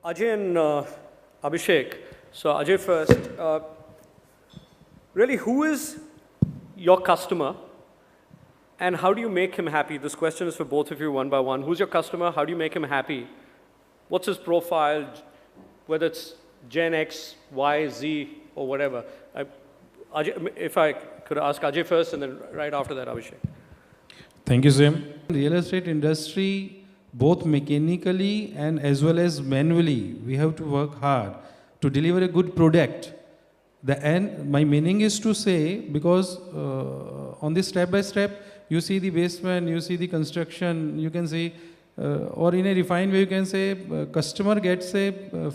Ajay and Abhishek. So Ajay first. Really, who is your customer and how do you make him happy? This question is for both of you one by one. Who's your customer? How do you make him happy? What's his profile? Whether it's Gen X, Y, Z, or whatever. Ajay, if I could ask Ajay first and then right after that, Abhishek. Thank you, Sim. Real estate industry, both mechanically and as well as manually, we have to work hard to deliver a good product. The end, my meaning is to say, because on this step by step, you see the basement, you see the construction, you can see, or in a refined way, you can say, customer gets a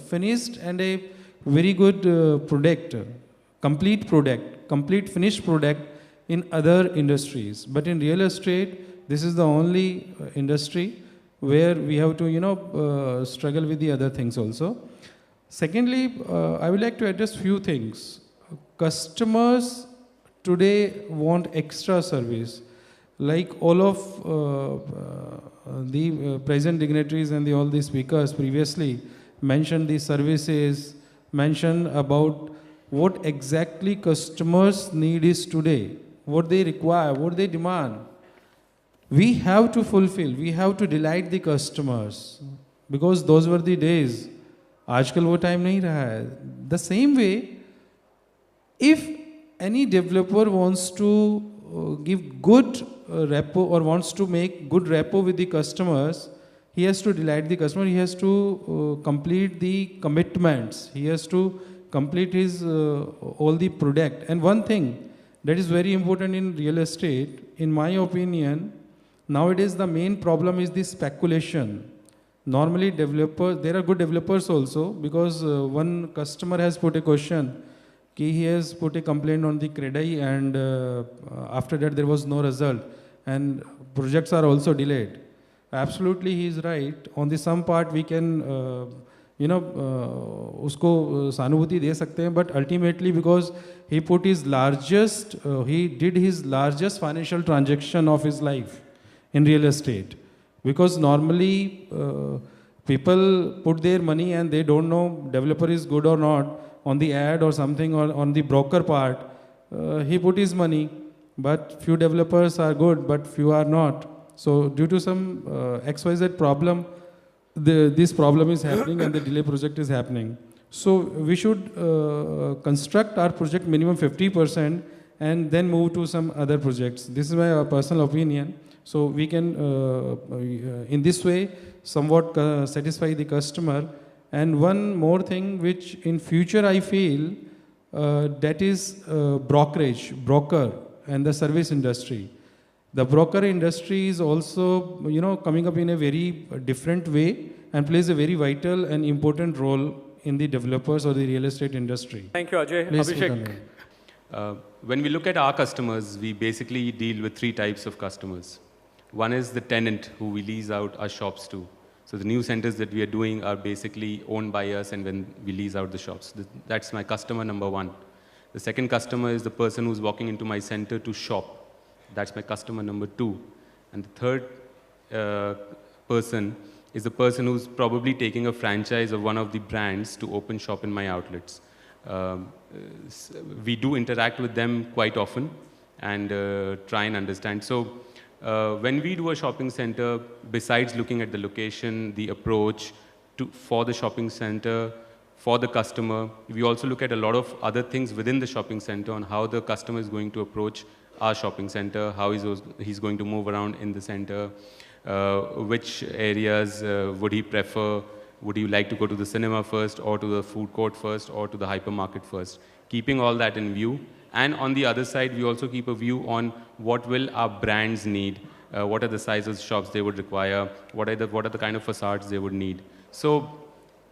finished and a very good product, complete finished product in other industries. But in real estate, this is the only industry where we have to, struggle with the other things also. Secondly, I would like to address few things. Customers today want extra service. Like all of the present dignitaries and all the speakers previously mentioned the services, mentioned about what exactly customers need is today, what they require, what they demand. We have to fulfill, we have to delight the customers because those were the days. आजकल वो time नहीं रहा है. The same way, if any developer wants to give good repo or wants to make good repo with the customers, he has to delight the customer, he has to complete the commitments, he has to complete his all the product. And one thing that is very important in real estate, in my opinion, nowadays the main problem is the speculation. Normally developers, there are good developers also, because one customer has put a question, he has put a complaint on the CREDAI and after that there was no result and projects are also delayed. Absolutely he is right. On the some part we can उसको सहानुभूति दे सकते हैं, but ultimately because he put his largest, he did his largest financial transaction of his life in real estate. Because normally people put their money and they don't know developer is good or not on the ad or something, or on the broker part. He put his money, but few developers are good, but few are not. So due to some XYZ problem, this problem is happening and the delay project is happening. So we should construct our project minimum 50% and then move to some other projects. This is my personal opinion. So we can, in this way, somewhat satisfy the customer. And one more thing which in future I feel, that is broker and the service industry. The broker industry is also, coming up in a very different way and plays a very vital and important role in the developers or the real estate industry. Thank you, Ajay. Please, Abhishek. When we look at our customers, we basically deal with three types of customers. One is the tenant who we lease out our shops to. So the new centers that we are doing are basically owned by us, and when we lease out the shops. That's my customer number one. The second customer is the person who's walking into my center to shop. That's my customer number two. And the third person is the person who's probably taking a franchise of one of the brands to open shop in my outlets. We do interact with them quite often and try and understand. So when we do a shopping center, besides looking at the location, the approach for the shopping center, for the customer, we also look at a lot of other things within the shopping center on how the customer is going to approach our shopping center, how he's going to move around in the center, which areas would he prefer, would he like to go to the cinema first or to the food court first or to the hypermarket first, keeping all that in view. And on the other side, we also keep a view on what will our brands need, what are the sizes of shops they would require, what are the kind of facades they would need. So,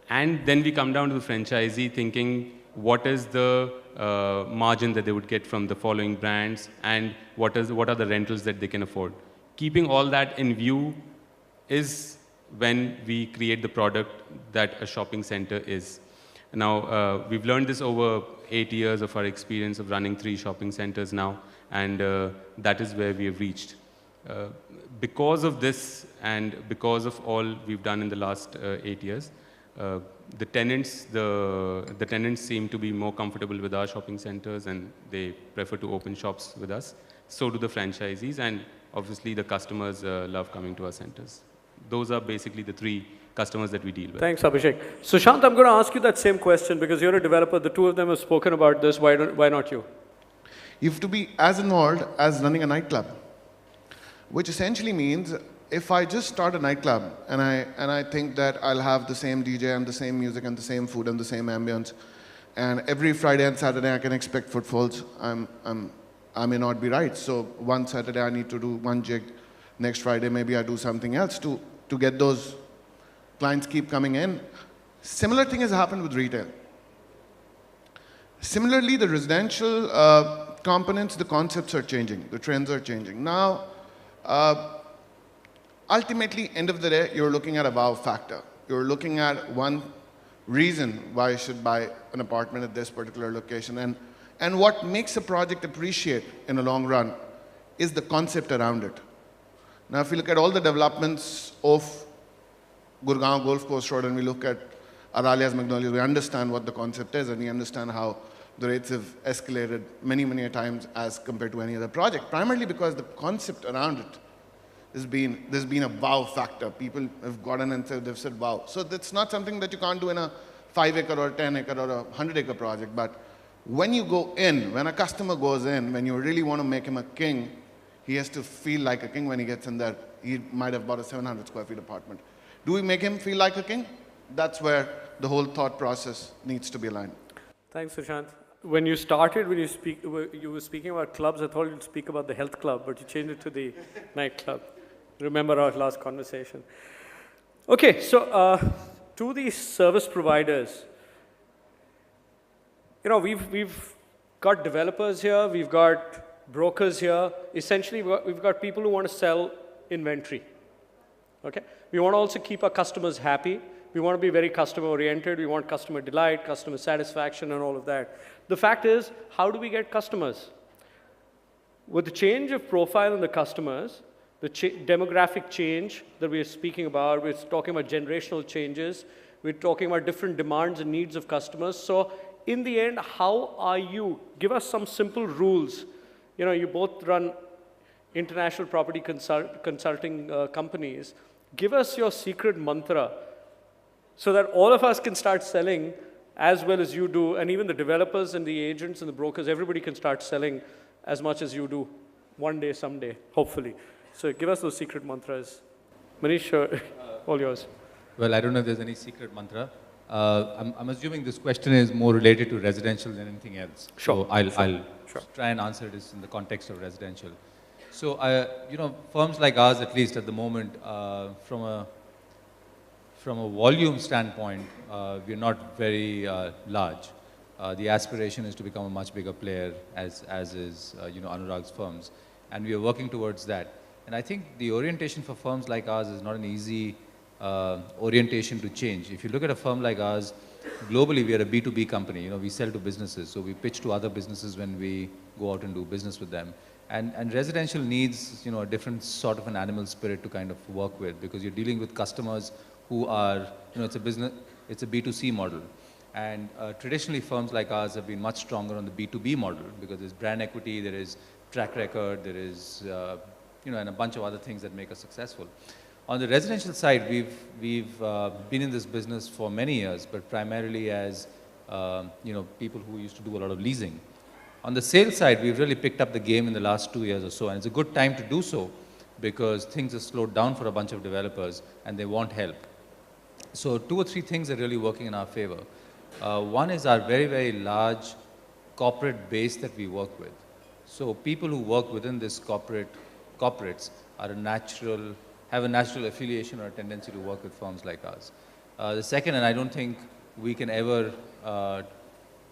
and then we come down to the franchisee thinking what is the margin that they would get from the following brands and what are the rentals that they can afford. Keeping all that in view is when we create the product that a shopping center is. Now, we've learned this over 8 years of our experience of running 3 shopping centers now, and that is where we have reached. Because of this and because of all we've done in the last 8 years, uh, the tenants seem to be more comfortable with our shopping centers and they prefer to open shops with us. So do the franchisees, and obviously the customers love coming to our centers. Those are basically the three customers that we deal with. Thanks, Abhishek. Sushant, I'm going to ask you that same question because you're a developer. The two of them have spoken about this. Why not you? You have to be as involved as running a nightclub, which essentially means if I just start a nightclub and I think that I'll have the same DJ and the same music and the same food and the same ambience, and every Friday and Saturday I can expect footfalls, I may not be right. So one Saturday I need to do one jig, next Friday maybe I do something else to get those clients keep coming in. Similar thing has happened with retail. Similarly, the residential components, the concepts are changing, the trends are changing. Now, ultimately, end of the day, you're looking at a wow factor. You're looking at one reason why you should buy an apartment at this particular location. And what makes a project appreciate in the long run is the concept around it. Now, if you look at all the developments of Gurgaon Golf Course Road and we look at Aralia's Magnolias, we understand what the concept is and we understand how the rates have escalated many, many times as compared to any other project, primarily because the concept around it there's been a wow factor. People have gotten and they've said wow. So that's not something that you can't do in a 5-acre or a 10-acre or a 100-acre project. But when you go in, when a customer goes in, when you really want to make him a king, he has to feel like a king when he gets in there. He might have bought a 700 square feet apartment. Do we make him feel like a king? That's where the whole thought process needs to be aligned. Thanks, Sushant. When you started, you were speaking about clubs, I thought you'd speak about the health club, but you changed it to the nightclub. Remember our last conversation. Okay, so to these service providers, you know, we've got developers here, we've got brokers here. Essentially, we've got people who want to sell inventory. Okay, we want to also keep our customers happy. We want to be very customer oriented. We want customer delight, customer satisfaction, and all of that. The fact is, how do we get customers? With the change of profile in the customers, the demographic change that we're speaking about, we're talking about generational changes, we're talking about different demands and needs of customers. So in the end, how are you? Give us some simple rules. You know, you both run international property consulting companies. Give us your secret mantra so that all of us can start selling as well as you do, and even the developers and the agents and the brokers, everybody can start selling as much as you do one day, someday, hopefully. So give us those secret mantras. Manish, all yours. Well, I don't know if there's any secret mantra. I'm assuming this question is more related to residential than anything else. Sure. So I'll try and answer this in the context of residential. So, you know, firms like ours, at least at the moment, from a volume standpoint, we're not very large. The aspiration is to become a much bigger player, as is you know, Anurag's firms, and we are working towards that. And I think the orientation for firms like ours is not an easy orientation to change. If you look at a firm like ours, globally we are a B2B company. You know, we sell to businesses, so we pitch to other businesses when we go out and do business with them. And residential needs, you know, a different sort of an animal spirit to kind of work with, because you're dealing with customers who are, you know, it's a B2C model. And traditionally firms like ours have been much stronger on the B2B model because there's brand equity, there is track record, there is, you know, and a bunch of other things that make us successful. On the residential side, we've been in this business for many years, but primarily as, you know, people who used to do a lot of leasing. On the sales side, we've really picked up the game in the last 2 years or so, and it's a good time to do so because things have slowed down for a bunch of developers and they want help. So 2 or 3 things are really working in our favor. One is our very, very large corporate base that we work with. So people who work within this corporates are have a natural affiliation or a tendency to work with firms like ours. The second, and I don't think we can ever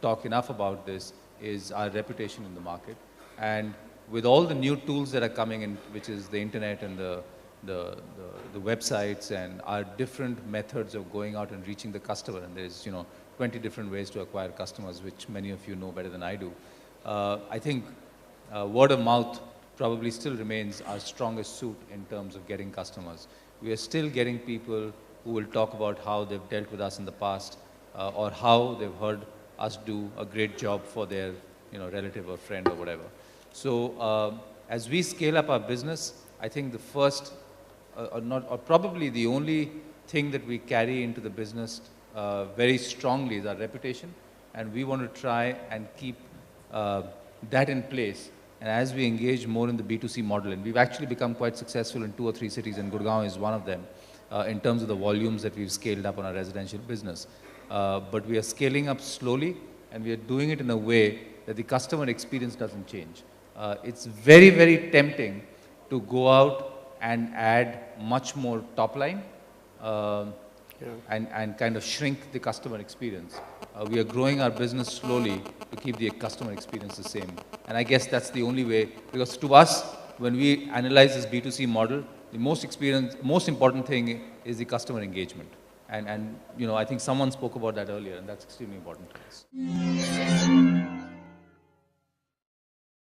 talk enough about this, is our reputation in the market. And with all the new tools that are coming in, which is the internet and the websites and our different methods of going out and reaching the customer, and there's, you know, 20 different ways to acquire customers, which many of you know better than I do. I think word of mouth probably still remains our strongest suit in terms of getting customers. We are still getting people who will talk about how they've dealt with us in the past or how they've heard us do a great job for their relative or friend or whatever. So as we scale up our business, I think the first or probably the only thing that we carry into the business very strongly is our reputation, and we want to try and keep that in place. And as we engage more in the B2C model, and we've actually become quite successful in 2 or 3 cities, and Gurgaon is one of them, in terms of the volumes that we've scaled up on our residential business. But we are scaling up slowly, and we are doing it in a way that the customer experience doesn't change. It's very, very tempting to go out and add much more top line and kind of shrink the customer experience. We are growing our business slowly to keep the customer experience the same. And I guess that's the only way, because to us, when we analyze this B2C model, the most important thing is the customer engagement. And I think someone spoke about that earlier, and that's extremely important to us.